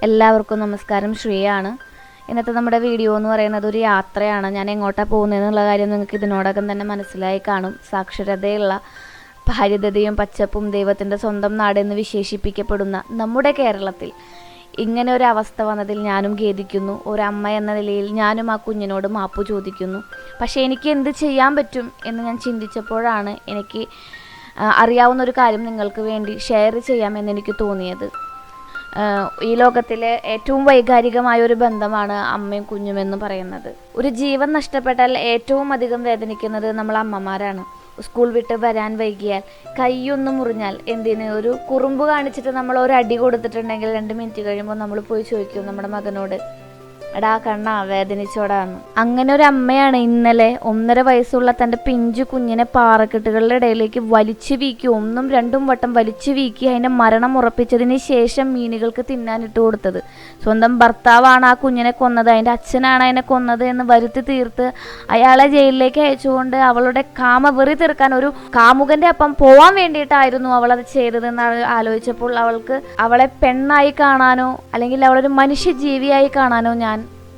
എല്ലാവർക്കും നമസ്കാരം. ശ്രീയാണ്. ഇന്നത്തെ നമ്മുടെ വീഡിയോ എന്ന് പറയുന്നത് ഒരു യാത്രയാണ്. ഞാൻ എങ്ങോട്ടാണ് പോകുന്നതെന്നുള്ള കാര്യം നിങ്ങൾക്ക് ഇതിനോടകം തന്നെ മനസ്സിലായി കാണും. സാക്ഷരതയുള്ള ഭാര്യതയും പച്ചപ്പും ദൈവത്തിൻ്റെ സ്വന്തം നാടെന്ന് വിശേഷിപ്പിക്കപ്പെടുന്ന നമ്മുടെ കേരളത്തിൽ ഇങ്ങനെ ഒരു അവസ്ഥ വന്നതിൽ ഞാനും ഖേദിക്കുന്നു. ഒരമ്മ എന്ന നിലയിൽ ഞാനും ആ കുഞ്ഞിനോട് മാപ്പ് ചോദിക്കുന്നു. പക്ഷേ എനിക്ക് എന്ത് ചെയ്യാൻ പറ്റും എന്ന് ഞാൻ ചിന്തിച്ചപ്പോഴാണ് എനിക്ക് അറിയാവുന്ന ഒരു കാര്യം നിങ്ങൾക്ക് വേണ്ടി ഷെയർ ചെയ്യാമെന്ന് എനിക്ക് തോന്നിയത്. ഈ ലോകത്തിലെ ഏറ്റവും വൈകാരികമായ ഒരു ബന്ധമാണ് അമ്മയും കുഞ്ഞും എന്ന് പറയുന്നത്. ഒരു ജീവൻ നഷ്ടപ്പെട്ടാൽ ഏറ്റവും അധികം വേദനിക്കുന്നത് നമ്മൾ അമ്മമാരാണ്. സ്കൂൾ വിട്ട് വരാൻ വൈകിയാൽ, കൈയൊന്നും മുറിഞ്ഞാൽ, എന്തിന് ഒരു കുറുമ്പ് കാണിച്ചിട്ട് നമ്മൾ ഒരു അടി കൊടുത്തിട്ടുണ്ടെങ്കിൽ 2 മിനിറ്റ് കഴിയുമ്പോൾ നമ്മൾ പോയി ചോദിക്കും നമ്മുടെ മകനോട്, എടാ കണ്ണാ വേദനിച്ചോടാന്ന്. അങ്ങനെ ഒരു അമ്മയാണ് ഇന്നലെ 1.5 വയസ്സുള്ള തൻ്റെ പിഞ്ചു കുഞ്ഞിനെ പാറക്കെട്ടുകളുടെ ഇടയിലേക്ക് വലിച്ചു വീക്കി 1ഉം 2ഉം വട്ടം വലിച്ചു വീക്കി അതിൻ്റെ മരണം ഉറപ്പിച്ചതിന് ശേഷം മീനുകൾക്ക് തിന്നാനിട്ട് കൊടുത്തത്. സ്വന്തം ഭർത്താവാണ് ആ കുഞ്ഞിനെ കൊന്നത്, അതിൻ്റെ അച്ഛനാണ് അതിനെ കൊന്നത് എന്ന് വരുത്തി തീർത്ത് അയാളെ ജയിലിലേക്ക് അയച്ചുകൊണ്ട് അവളുടെ കാമവെറി തീർക്കാൻ ഒരു കാമുകൻ്റെ അപ്പം പോവാൻ വേണ്ടിയിട്ടായിരുന്നു അവളത് ചെയ്തതെന്ന് ആലോചിച്ചപ്പോൾ അവളെ പെണ്ണായി കാണാനോ അല്ലെങ്കിൽ അവളൊരു മനുഷ്യജീവിയായി കാണാനോ ഞാൻ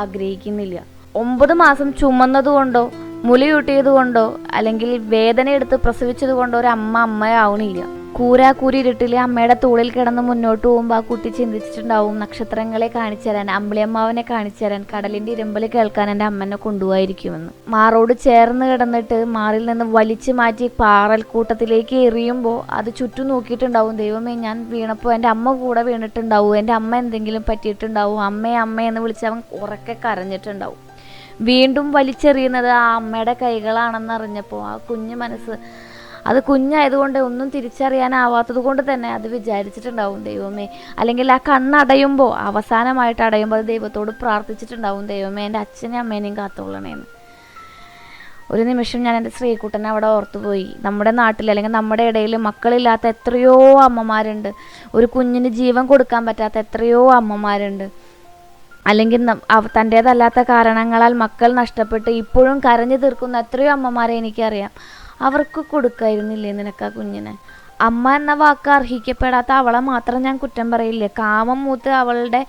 ആഗ്രഹിക്കുന്നില്ല. 9 മാസം ചുമന്നതുകൊണ്ടോ മുലയൂട്ടിയതുകൊണ്ടോ അല്ലെങ്കിൽ വേദന എടുത്ത് പ്രസവിച്ചത് കൊണ്ടോ ഒരു അമ്മയാവണില്ല. കൂരാക്കൂരി ഇരുട്ടിലെ അമ്മയുടെ തൂളിൽ കിടന്ന് മുന്നോട്ട് പോകുമ്പോൾ ആ കുട്ടി ചിന്തിച്ചിട്ടുണ്ടാവും, നക്ഷത്രങ്ങളെ കാണിച്ചു തരാൻ, അമ്പിളിയമ്മാവനെ കാണിച്ചു തരാൻ, കടലിൻ്റെ ഇരമ്പൽ കേൾക്കാൻ എൻ്റെ അമ്മനെ കൊണ്ടുപോയിരിക്കുമെന്ന്. മാറോട് ചേർന്ന് കിടന്നിട്ട് മാറിൽ നിന്ന് വലിച്ചു മാറ്റി പാറൽക്കൂട്ടത്തിലേക്ക് എറിയുമ്പോൾ അത് ചുറ്റും നോക്കിയിട്ടുണ്ടാവും, ദൈവമേ ഞാൻ വീണപ്പോൾ എൻ്റെ അമ്മ കൂടെ വീണിട്ടുണ്ടാവും, എൻ്റെ അമ്മ എന്തെങ്കിലും പറ്റിയിട്ടുണ്ടാവും, അമ്മ എന്ന് വിളിച്ച് അവൻ ഉറക്കെ കരഞ്ഞിട്ടുണ്ടാവും. വീണ്ടും വലിച്ചെറിയുന്നത് ആ അമ്മയുടെ കൈകളാണെന്നറിഞ്ഞപ്പോൾ ആ കുഞ്ഞു മനസ്സ്, അത് കുഞ്ഞായതുകൊണ്ട് ഒന്നും തിരിച്ചറിയാനാവാത്തത് കൊണ്ട് തന്നെ അത് വിചാരിച്ചിട്ടുണ്ടാവും, ദൈവമേ, അല്ലെങ്കിൽ ആ കണ്ണടയുമ്പോൾ അവസാനമായിട്ട് അടയുമ്പോൾ അത് ദൈവത്തോട് പ്രാർത്ഥിച്ചിട്ടുണ്ടാവും, ദൈവമേ എൻ്റെ അച്ഛനെയും അമ്മേനെയും കാത്തോളണേന്ന്. ഒരു നിമിഷം ഞാൻ എൻ്റെ ശ്രീകുട്ടനെ അവിടെ ഓർത്തുപോയി. നമ്മുടെ നാട്ടിൽ അല്ലെങ്കിൽ നമ്മുടെ ഇടയിൽ മക്കളില്ലാത്ത എത്രയോ അമ്മമാരുണ്ട്, ഒരു കുഞ്ഞിന് ജീവൻ കൊടുക്കാൻ പറ്റാത്ത എത്രയോ അമ്മമാരുണ്ട്, അല്ലെങ്കിൽ തൻ്റേതല്ലാത്ത കാരണങ്ങളാൽ മക്കൾ നഷ്ടപ്പെട്ട് ഇപ്പോഴും കരഞ്ഞു തീർക്കുന്ന എത്രയോ അമ്മമാരെ എനിക്കറിയാം. അവർക്ക് കൊടുക്കായിരുന്നില്ലേ നിനക്ക് ആ കുഞ്ഞിനെ? അമ്മ എന്ന വാക്ക് അർഹിക്കപ്പെടാത്ത അവളെ മാത്രം ഞാൻ കുറ്റം പറയില്ലേ. കാമം മൂത്ത് അവളുടെ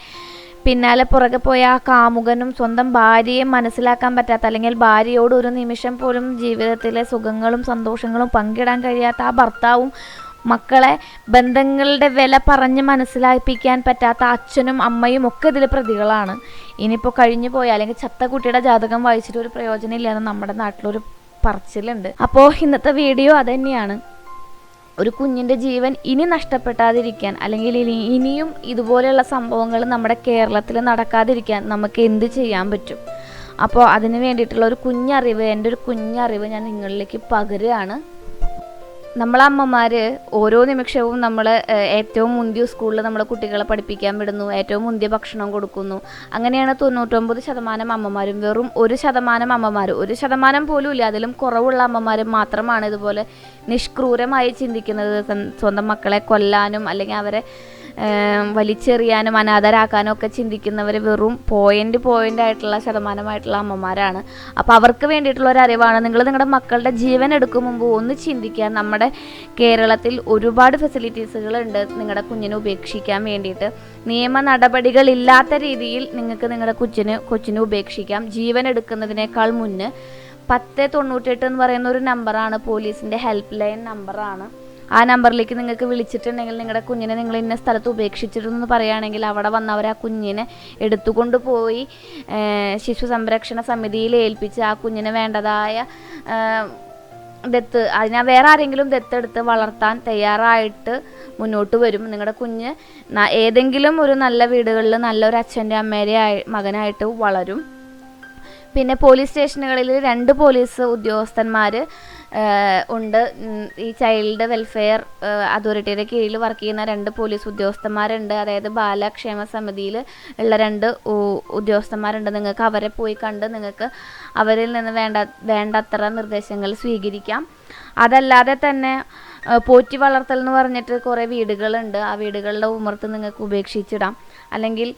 പിന്നാലെ പുറകെ പോയ ആ കാമുകനും സ്വന്തം ഭാര്യയെ മനസ്സിലാക്കാൻ പറ്റാത്ത അല്ലെങ്കിൽ ഭാര്യയോട് ഒരു നിമിഷം പോലും ജീവിതത്തിലെ സുഖങ്ങളും സന്തോഷങ്ങളും പങ്കിടാൻ കഴിയാത്ത ആ ഭർത്താവും മക്കളെ ബന്ധങ്ങളുടെ വില പറഞ്ഞ് മനസ്സിലാക്കിപ്പിക്കാൻ പറ്റാത്ത അച്ഛനും അമ്മയും ഒക്കെ ഇതിൽ പ്രതികളാണ്. ഇനിയിപ്പോൾ കഴിഞ്ഞു പോയാൽ അല്ലെങ്കിൽ ചത്ത കുട്ടിയുടെ ജാതകം വായിച്ചിട്ട് ഒരു പ്രയോജനം ഇല്ലാന്ന് നമ്മുടെ നാട്ടിലൊരു പറച്ചിലുണ്ട്. അപ്പോൾ ഇന്നത്തെ വീഡിയോ അതുതന്നെയാണ്. ഒരു കുഞ്ഞിൻ്റെ ജീവൻ ഇനി നഷ്ടപ്പെടാതിരിക്കാൻ അല്ലെങ്കിൽ ഇനിയും ഇതുപോലെയുള്ള സംഭവങ്ങൾ നമ്മുടെ കേരളത്തിൽ നടക്കാതിരിക്കാൻ നമുക്ക് എന്ത് ചെയ്യാൻ പറ്റും? അപ്പോൾ അതിന് വേണ്ടിയിട്ടുള്ള ഒരു കുഞ്ഞറിവ്, എൻ്റെ ഒരു കുഞ്ഞറിവ് ഞാൻ നിങ്ങളിലേക്ക് പകരുകയാണ്. നമ്മളമ്മമാർ ഓരോ നിമിഷവും നമ്മൾ ഏറ്റവും മുന്തിയ സ്കൂളിൽ നമ്മളെ കുട്ടികളെ പഠിപ്പിക്കാൻ വിടുന്നു, ഏറ്റവും മുന്തിയ ഭക്ഷണം കൊടുക്കുന്നു. അങ്ങനെയാണ് 99% അമ്മമാരും. വെറും 1% അമ്മമാർ, 1% പോലും ഇല്ല, അതിലും കുറവുള്ള അമ്മമാർ മാത്രമാണ് ഇതുപോലെ നിഷ്ക്രൂരമായി ചിന്തിക്കുന്നത്. സ്വന്തം മക്കളെ കൊല്ലാനും അല്ലെങ്കിൽ അവരെ വലിച്ചെറിയാനും അനാഥരാക്കാനും ഒക്കെ ചിന്തിക്കുന്നവർ വെറും പോയിൻ്റായിട്ടുള്ള ശതമാനമായിട്ടുള്ള അമ്മമാരാണ്. അപ്പോൾ അവർക്ക് വേണ്ടിയിട്ടുള്ള ഒരു അറിവാണ്. നിങ്ങൾ നിങ്ങളുടെ മക്കളുടെ ജീവൻ എടുക്കും മുമ്പ് ഒന്ന് ചിന്തിക്കാൻ. നമ്മുടെ കേരളത്തിൽ ഒരുപാട് ഫെസിലിറ്റീസുകളുണ്ട് നിങ്ങളുടെ കുഞ്ഞിനെ ഉപേക്ഷിക്കാൻ വേണ്ടിയിട്ട്. നിയമ നടപടികളില്ലാത്ത രീതിയിൽ നിങ്ങൾക്ക് നിങ്ങളുടെ കൊച്ചിനെ ഉപേക്ഷിക്കാം. ജീവൻ എടുക്കുന്നതിനേക്കാൾ മുന്നേ 1098 എന്ന് പറയുന്ന ഒരു നമ്പറാണ്, പോലീസിൻ്റെ ഹെൽപ്പ് ലൈൻ നമ്പറാണ്. ആ നമ്പറിലേക്ക് നിങ്ങൾക്ക് വിളിച്ചിട്ടുണ്ടെങ്കിൽ നിങ്ങളുടെ കുഞ്ഞിനെ നിങ്ങൾ ഇന്ന സ്ഥലത്ത് ഉപേക്ഷിച്ചിരുന്നു പറയുകയാണെങ്കിൽ അവിടെ വന്നവർ ആ കുഞ്ഞിനെ എടുത്തുകൊണ്ട് പോയി ശിശു സംരക്ഷണ സമിതിയിൽ ഏൽപ്പിച്ച് ആ കുഞ്ഞിന് വേണ്ടതായ വേറെ ആരെങ്കിലും ദത്തെടുത്ത് വളർത്താൻ തയ്യാറായിട്ട് മുന്നോട്ട് വരും. നിങ്ങളുടെ കുഞ്ഞ് ഏതെങ്കിലും ഒരു നല്ല വീടുകളിൽ നല്ലൊരു അച്ഛൻ്റെ അമ്മേരെ മകനായിട്ട് വളരും. പിന്നെ പോലീസ് സ്റ്റേഷനുകളിൽ 2 പോലീസ് ഉദ്യോഗസ്ഥന്മാർ ഉണ്ട്. ഈ ചൈൽഡ് വെൽഫെയർ അതോറിറ്റിയുടെ കീഴിൽ വർക്ക് ചെയ്യുന്ന 2 പോലീസ് ഉദ്യോഗസ്ഥന്മാരുണ്ട്. അതായത് ബാലക്ഷേമ സമിതിയിൽ ഉള്ള 2 ഉദ്യോഗസ്ഥന്മാരുണ്ട്. നിങ്ങൾക്ക് അവരെ പോയി കണ്ട് നിങ്ങൾക്ക് അവരിൽ നിന്ന് വേണ്ടത്ര നിർദ്ദേശങ്ങൾ സ്വീകരിക്കാം. അതല്ലാതെ തന്നെ പോറ്റി വളർത്തൽ എന്ന് പറഞ്ഞിട്ട് കുറേ വീടുകളുണ്ട്. ആ വീടുകളുടെ ഉമ്മർത്ത് നിങ്ങൾക്ക് ഉപേക്ഷിച്ചിടാം. അല്ലെങ്കിൽ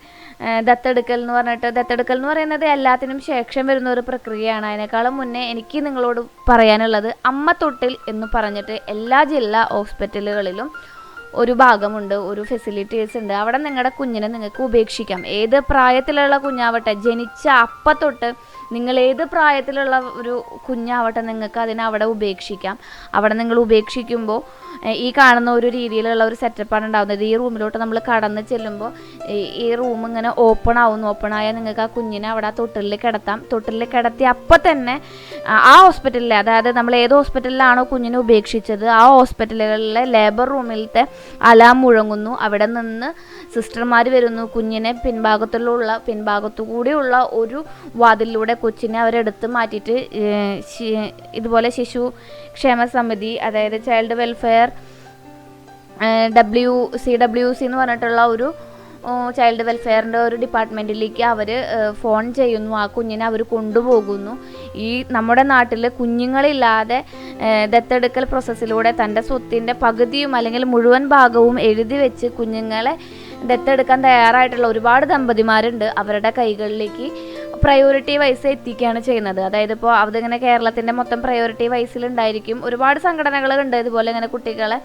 ദത്തെടുക്കൽ എന്ന് പറയുന്നത് എല്ലാത്തിനും ശേഷം വരുന്ന ഒരു പ്രക്രിയയാണ്. അതിനേക്കാളും മുന്നേ എനിക്ക് നിങ്ങളോട് പറയാനുള്ളത്, അമ്മ തൊട്ടിൽ എന്ന് പറഞ്ഞിട്ട് എല്ലാ ജില്ലാ ഹോസ്പിറ്റലുകളിലും ഒരു ഭാഗമുണ്ട്, ഒരു ഫെസിലിറ്റീസ് ഉണ്ട്. അവിടെ നിങ്ങളുടെ കുഞ്ഞിനെ നിങ്ങൾക്ക് ഉപേക്ഷിക്കാം. ഏത് പ്രായത്തിലുള്ള കുഞ്ഞാവട്ടെ, ജനിച്ച അപ്പം തൊട്ട് നിങ്ങൾ ഏത് പ്രായത്തിലുള്ള ഒരു കുഞ്ഞാവട്ടെ നിങ്ങൾക്ക് അതിനെ അവിടെ ഉപേക്ഷിക്കാം. അവിടെ നിങ്ങൾ ഉപേക്ഷിക്കുമ്പോൾ ഈ കാണുന്ന ഒരു രീതിയിലുള്ള ഒരു സെറ്റപ്പാണ് ഉണ്ടാകുന്നത്. ഈ റൂമിലോട്ട് നമ്മൾ കടന്ന് ചെല്ലുമ്പോൾ ഈ റൂം ഇങ്ങനെ ഓപ്പൺ ആവുന്നു. ഓപ്പൺ ആയാൽ നിങ്ങൾക്ക് ആ കുഞ്ഞിനെ അവിടെ ആ തൊട്ടിലിൽ കിടത്താം. തൊട്ടിലിൽ കിടത്തി അപ്പം തന്നെ ആ ഹോസ്പിറ്റലിൽ, അതായത് നമ്മൾ ഏത് ഹോസ്പിറ്റലിലാണോ കുഞ്ഞിനെ ഉപേക്ഷിച്ചത് ആ ഹോസ്പിറ്റലുകളിലെ ലേബർ റൂമിലത്തെ അലാം മുഴങ്ങുന്നു. അവിടെ നിന്ന് സിസ്റ്റർമാർ വരുന്നു. കുഞ്ഞിനെ പിൻഭാഗത്തു കൂടിയുള്ള ഒരു വാതിലിലൂടെ കൊച്ചിനെ അവരെടുത്ത് മാറ്റിയിട്ട് ഇതുപോലെ ശിശു ക്ഷേമ സമിതി, അതായത് ചൈൽഡ് വെൽഫെയർ CWC എന്ന് പറഞ്ഞിട്ടുള്ള ഒരു ചൈൽഡ് വെൽഫെയറിൻ്റെ ഒരു ഡിപ്പാർട്ട്മെൻറ്റിലേക്ക് അവർ ഫോൺ ചെയ്യുന്നു. ആ കുഞ്ഞിനെ അവർ കൊണ്ടുപോകുന്നു. ഈ നമ്മുടെ നാട്ടിൽ കുഞ്ഞുങ്ങളില്ലാതെ ദത്തെടുക്കൽ പ്രോസസ്സിലൂടെ തൻ്റെ സ്വത്തിൻ്റെ പകുതിയും അല്ലെങ്കിൽ മുഴുവൻ ഭാഗവും എഴുതി വെച്ച് കുഞ്ഞുങ്ങളെ ദത്തെടുക്കാൻ തയ്യാറായിട്ടുള്ള ഒരുപാട് ദമ്പതിമാരുണ്ട്. അവരുടെ കൈകളിലേക്ക് പ്രയോറിറ്റി വൈസ് എത്തിക്കുകയാണ് ചെയ്യുന്നത്. അതായത് ഇപ്പോൾ അതിങ്ങനെ കേരളത്തിൻ്റെ മൊത്തം പ്രയോറിറ്റി വൈസിലുണ്ടായിരിക്കും. ഒരുപാട് സംഘടനകളുണ്ട് ഇതുപോലെ ഇങ്ങനെ കുട്ടികളെ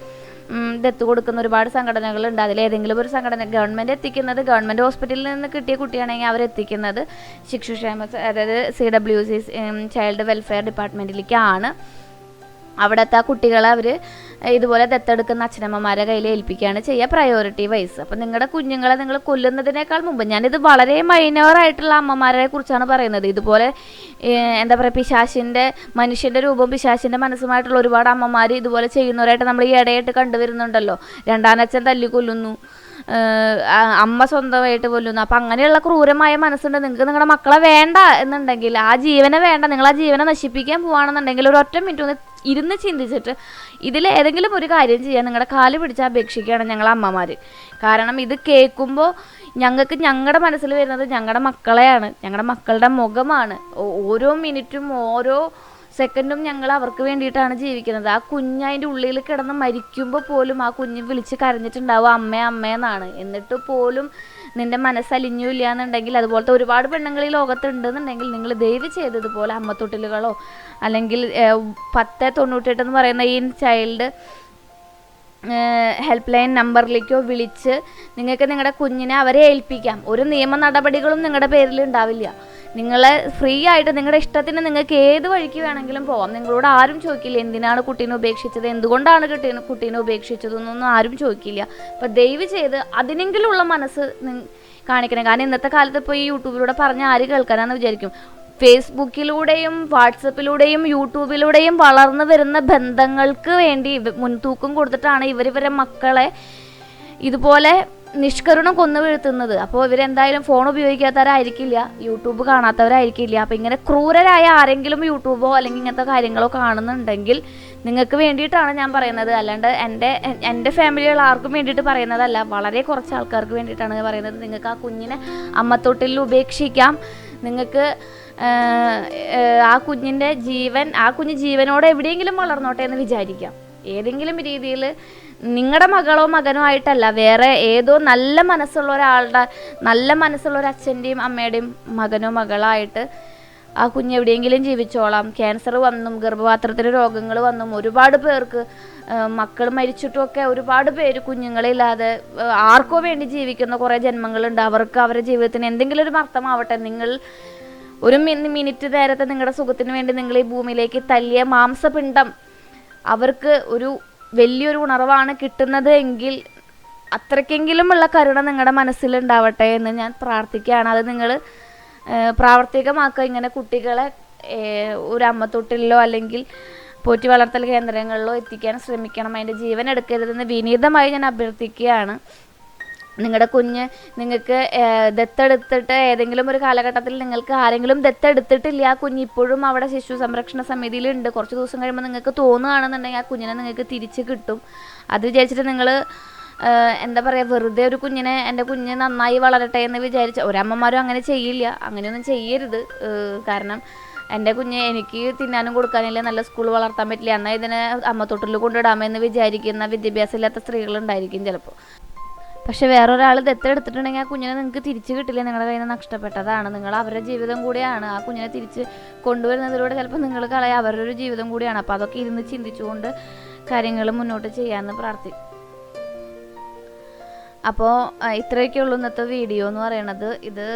ദത്ത് കൊടുക്കുന്ന ഒരുപാട് സംഘടനകളുണ്ട്. അതിലേതെങ്കിലും ഒരു സംഘടന ഗവൺമെൻറ് എത്തിക്കുന്നത്, ഗവൺമെൻറ് ഹോസ്പിറ്റലിൽ നിന്ന് കിട്ടിയ കുട്ടിയാണെങ്കിൽ അവരെത്തിക്കുന്നത് ശിശുക്ഷേമ, അതായത് CWC ചൈൽഡ് വെൽഫെയർ ഡിപ്പാർട്ട്മെൻറ്റിലേക്കാണ്. അവിടുത്തെ ആ കുട്ടികളെ അവർ ഇതുപോലെ ദത്തെടുക്കുന്ന അച്ഛനമ്മമാരെ കയ്യിൽ ഏൽപ്പിക്കുകയാണ് ചെയ്യുക, പ്രയോറിറ്റി വൈസ്. അപ്പം നിങ്ങളുടെ കുഞ്ഞുങ്ങളെ നിങ്ങൾ കൊല്ലുന്നതിനേക്കാൾ മുമ്പ്, ഞാനിത് വളരെ മൈനറായിട്ടുള്ള അമ്മമാരെ കുറിച്ചാണ് പറയുന്നത്. ഇതുപോലെ എന്താ പറയുക, പിശാചിൻ്റെ മനുഷ്യൻ്റെ രൂപം പിശാചിൻ്റെ മനസ്സുമായിട്ടുള്ള ഒരുപാട് അമ്മമാർ ഇതുപോലെ ചെയ്യുന്നവരായിട്ട് നമ്മൾ ഈ ഇടയായിട്ട് കണ്ടുവരുന്നുണ്ടല്ലോ. രണ്ടാനച്ഛൻ തല്ലിക്കൊല്ലുന്നു, അമ്മ സ്വന്തമായിട്ട് കൊല്ലുന്നു. അപ്പം അങ്ങനെയുള്ള ക്രൂരമായ മനസ്സുണ്ട് നിങ്ങൾക്ക്. നിങ്ങളുടെ മക്കളെ വേണ്ട എന്നുണ്ടെങ്കിൽ, ആ ജീവനെ വേണ്ട, നിങ്ങൾ ആ ജീവനെ നശിപ്പിക്കാൻ പോവുകയാണെന്നുണ്ടെങ്കിൽ ഒരു ഒറ്റ മിനിറ്റ് ഒന്ന് ഇരുന്ന് ചിന്തിച്ചിട്ട് ഇതിലേതെങ്കിലും ഒരു കാര്യം ചെയ്യാൻ നിങ്ങളുടെ കാല് പിടിച്ച് അപേക്ഷിക്കുകയാണ് ഞങ്ങളെ അമ്മമാർ. കാരണം ഇത് കേൾക്കുമ്പോൾ ഞങ്ങൾക്ക് ഞങ്ങളുടെ മനസ്സിൽ വരുന്നത് ഞങ്ങളുടെ മക്കളെയാണ്, ഞങ്ങളുടെ മക്കളുടെ മുഖമാണ്. ഓരോ മിനിറ്റും ഓരോ സെക്കൻഡും ഞങ്ങൾ അവർക്ക് വേണ്ടിയിട്ടാണ് ജീവിക്കുന്നത്. ആ കുഞ്ഞ് അതിൻ്റെ ഉള്ളിൽ കിടന്ന് മരിക്കുമ്പോൾ പോലും ആ കുഞ്ഞ് വിളിച്ച് കരഞ്ഞിട്ടുണ്ടാവും അമ്മേ അമ്മേന്നാണ്. എന്നിട്ട് പോലും നിൻ്റെ മനസ്സലിഞ്ഞില്ല എന്നുണ്ടെങ്കിൽ, അതുപോലത്തെ ഒരുപാട് പെണ്ണുങ്ങൾ ഈ ലോകത്തുണ്ടെന്നുണ്ടെങ്കിൽ, നിങ്ങൾ ദയവ് ചെയ്തതുപോലെ അമ്മത്തൊട്ടിലുകളോ അല്ലെങ്കിൽ 1098 എന്ന് പറയുന്ന ഈ ചൈൽഡ് ഹെൽപ്പ് ലൈൻ നമ്പറിലേക്കോ വിളിച്ച് നിങ്ങൾക്ക് നിങ്ങളുടെ കുഞ്ഞിനെ അവരെ ഏൽപ്പിക്കാം. ഒരു നിയമ നടപടികളും നിങ്ങളുടെ പേരിൽ ഉണ്ടാവില്ല. നിങ്ങളെ ഫ്രീ ആയിട്ട് നിങ്ങളുടെ ഇഷ്ടത്തിന് നിങ്ങൾക്ക് ഏത് വഴിക്ക് വേണമെങ്കിലും പോവാം. നിങ്ങളോട് ആരും ചോദിക്കില്ല എന്തിനാണ് കുട്ടീനെ ഉപേക്ഷിച്ചത്, എന്തുകൊണ്ടാണ് കുട്ടീനെ ഉപേക്ഷിച്ചതെന്നൊന്നും ആരും ചോദിക്കില്ല. അപ്പം ദയവ് ചെയ്ത് അതിനെങ്കിലുള്ള മനസ്സ് കാണിക്കണം. കാരണം ഇന്നത്തെ കാലത്ത് ഇപ്പോൾ ഈ യൂട്യൂബിലൂടെ പറഞ്ഞ ആര് കേൾക്കാനാന്ന് വിചാരിക്കും. ഫേസ്ബുക്കിലൂടെയും വാട്സപ്പിലൂടെയും യൂട്യൂബിലൂടെയും വളർന്നു വരുന്ന ബന്ധങ്ങൾക്ക് വേണ്ടി മുൻതൂക്കം കൊടുത്തിട്ടാണ് ഇവരെ മക്കളെ ഇതുപോലെ നിഷ്കരുണം കൊന്നു വീഴ്ത്തുന്നത്. അപ്പോൾ ഇവരെന്തായാലും ഫോൺ ഉപയോഗിക്കാത്തവരായിരിക്കില്ല, യൂട്യൂബ് കാണാത്തവരായിരിക്കില്ല. അപ്പോൾ ഇങ്ങനെ ക്രൂരരായ ആരെങ്കിലും യൂട്യൂബോ അല്ലെങ്കിൽ ഇങ്ങനത്തെ കാര്യങ്ങളോ കാണുന്നുണ്ടെങ്കിൽ നിങ്ങൾക്ക് വേണ്ടിയിട്ടാണ് ഞാൻ പറയുന്നത്. അല്ലാണ്ട് എൻ്റെ ഫാമിലിയുള്ള ആർക്കും വേണ്ടിയിട്ട് പറയുന്നതല്ല, വളരെ കുറച്ച് ആൾക്കാർക്ക് വേണ്ടിയിട്ടാണ് ഞാൻ പറയുന്നത്. നിങ്ങൾക്ക് ആ കുഞ്ഞിനെ അമ്മത്തൊട്ടിൽ ഉപേക്ഷിക്കാം. നിങ്ങൾക്ക് ആ കുഞ്ഞ് ജീവനോടെ എവിടെയെങ്കിലും വളർന്നോട്ടെ എന്ന് വിചാരിക്കാം. ഏതെങ്കിലും രീതിയിൽ നിങ്ങളുടെ മകളോ മകനോ ആയിട്ടല്ല, വേറെ ഏതോ നല്ല മനസ്സുള്ള ഒരു അച്ഛൻ്റെയും അമ്മയുടെയും മകനോ മകളായിട്ട് ആ കുഞ്ഞ് എവിടെയെങ്കിലും ജീവിച്ചോളാം. ക്യാൻസർ വന്നും ഗർഭപാത്രത്തിന് രോഗങ്ങൾ വന്നും ഒരുപാട് പേർക്ക് മക്കൾ മരിച്ചിട്ടുമൊക്കെ ഒരുപാട് പേര് കുഞ്ഞുങ്ങളില്ലാതെ ആർക്കോ വേണ്ടി ജീവിക്കുന്ന കുറേ ജന്മങ്ങളുണ്ട്. അവർക്ക് അവരുടെ ജീവിതത്തിന് എന്തെങ്കിലും ഒരു അർത്ഥമാവട്ടെ. നിങ്ങൾ ഒരു മിനിറ്റ് നേരത്തെ നിങ്ങളുടെ സുഖത്തിന് വേണ്ടി നിങ്ങൾ ഈ ഭൂമിയിലേക്ക് തല്ലിയ മാംസപിണ്ഡം അവർക്ക് ഒരു വലിയൊരു ഉണർവാണ് കിട്ടുന്നത് എങ്കിൽ അത്രയ്ക്കെങ്കിലുമുള്ള കരുണ നിങ്ങളുടെ മനസ്സിലുണ്ടാവട്ടെ എന്ന് ഞാൻ പ്രാർത്ഥിക്കുകയാണ്. അത് നിങ്ങൾ പ്രാവർത്തികമാക്കുക. ഇങ്ങനെ കുട്ടികളെ ഒരു അമ്മത്തൊട്ടിലോ അല്ലെങ്കിൽ പോറ്റി വളർത്തൽ കേന്ദ്രങ്ങളിലോ എത്തിക്കാൻ ശ്രമിക്കണം. അതിൻ്റെ ജീവൻ എടുക്കരുതെന്ന് വിനീതമായി ഞാൻ അഭ്യർത്ഥിക്കുകയാണ്. നിങ്ങളുടെ കുഞ്ഞ് നിങ്ങൾക്ക് ദത്തെടുത്തിട്ട് ഏതെങ്കിലും ഒരു കാലഘട്ടത്തിൽ നിങ്ങൾക്ക് ആരെങ്കിലും ദത്തെടുത്തിട്ടില്ല, ആ കുഞ്ഞ് ഇപ്പോഴും അവിടെ ശിശു സംരക്ഷണ സമിതിയിലുണ്ട്, കുറച്ച് ദിവസം കഴിയുമ്പോൾ നിങ്ങൾക്ക് തോന്നുകയാണെന്നുണ്ടെങ്കിൽ ആ കുഞ്ഞിനെ നിങ്ങൾക്ക് തിരിച്ച് കിട്ടും. അത് വിചാരിച്ചിട്ട് നിങ്ങൾ എന്താ പറയുക, വെറുതെ ഒരു കുഞ്ഞിനെ എൻ്റെ കുഞ്ഞ് നന്നായി വളരട്ടെ എന്ന് വിചാരിച്ച ഒരമ്മമാരും അങ്ങനെ ചെയ്യില്ല. അങ്ങനെയൊന്നും ചെയ്യരുത്. കാരണം എൻ്റെ കുഞ്ഞ് എനിക്ക് തിന്നാനും കൊടുക്കാനില്ല, നല്ല സ്കൂൾ വളർത്താൻ പറ്റില്ല, എന്നാൽ ഇതിനെ അമ്മത്തൊട്ടിൽ കൊണ്ടിടാമെന്ന് വിചാരിക്കുന്ന വിദ്യാഭ്യാസം ഇല്ലാത്ത സ്ത്രീകളുണ്ടായിരിക്കും ചിലപ്പോൾ. പക്ഷെ വേറൊരാൾ ദത്തെടുത്തിട്ടുണ്ടെങ്കിൽ ആ കുഞ്ഞിനെ നിങ്ങൾക്ക് തിരിച്ച് കിട്ടില്ല, നിങ്ങളുടെ കയ്യിൽ നിന്ന് നഷ്ടപ്പെട്ടതാണ്. നിങ്ങൾ അവരുടെ ജീവിതം കൂടിയാണ്. ആ കുഞ്ഞിനെ തിരിച്ച് കൊണ്ടുവരുന്നതിലൂടെ ചിലപ്പോൾ നിങ്ങൾ കളയാം, അവരുടെ ഒരു ജീവിതം കൂടിയാണ്. അപ്പോൾ അതൊക്കെ ഇരുന്ന് ചിന്തിച്ചുകൊണ്ട് കാര്യങ്ങൾ മുന്നോട്ട് ചെയ്യാമെന്ന് അപ്പോൾ ഇത്രയൊക്കെ ഉള്ളൂ ഇന്നത്തെ വീഡിയോ എന്ന് പറയണത്. ഇത്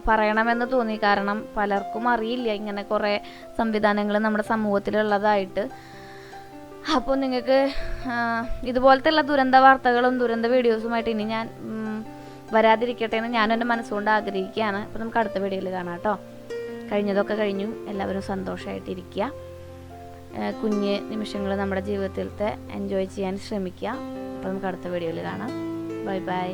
പറയണമെന്ന് തോന്നി, കാരണം പലർക്കും അറിയില്ല ഇങ്ങനെ കുറേ സംവിധാനങ്ങൾ നമ്മുടെ സമൂഹത്തിലുള്ളതായിട്ട്. അപ്പോൾ നിങ്ങൾക്ക് ഇതുപോലത്തെ ഉള്ള ദുരന്ത വാർത്തകളും ദുരന്ത വീഡിയോസുമായിട്ട് ഇനി ഞാൻ വരാതിരിക്കട്ടെ എന്ന് ഞാൻ എൻ്റെ മനസ്സുകൊണ്ട് ആഗ്രഹിക്കുകയാണ്. അപ്പോൾ നമുക്ക് അടുത്ത വീഡിയോയിൽ കാണാം കേട്ടോ. കഴിഞ്ഞതൊക്കെ കഴിഞ്ഞു, എല്ലാവരും സന്തോഷമായിട്ടിരിക്കുക. കുഞ്ഞ് നിമിഷങ്ങൾ നമ്മുടെ ജീവിതത്തിലത്തെ എൻജോയ് ചെയ്യാൻ ശ്രമിക്കുക. അപ്പോൾ നമുക്ക് അടുത്ത വീഡിയോയിൽ കാണാം. Bye bye.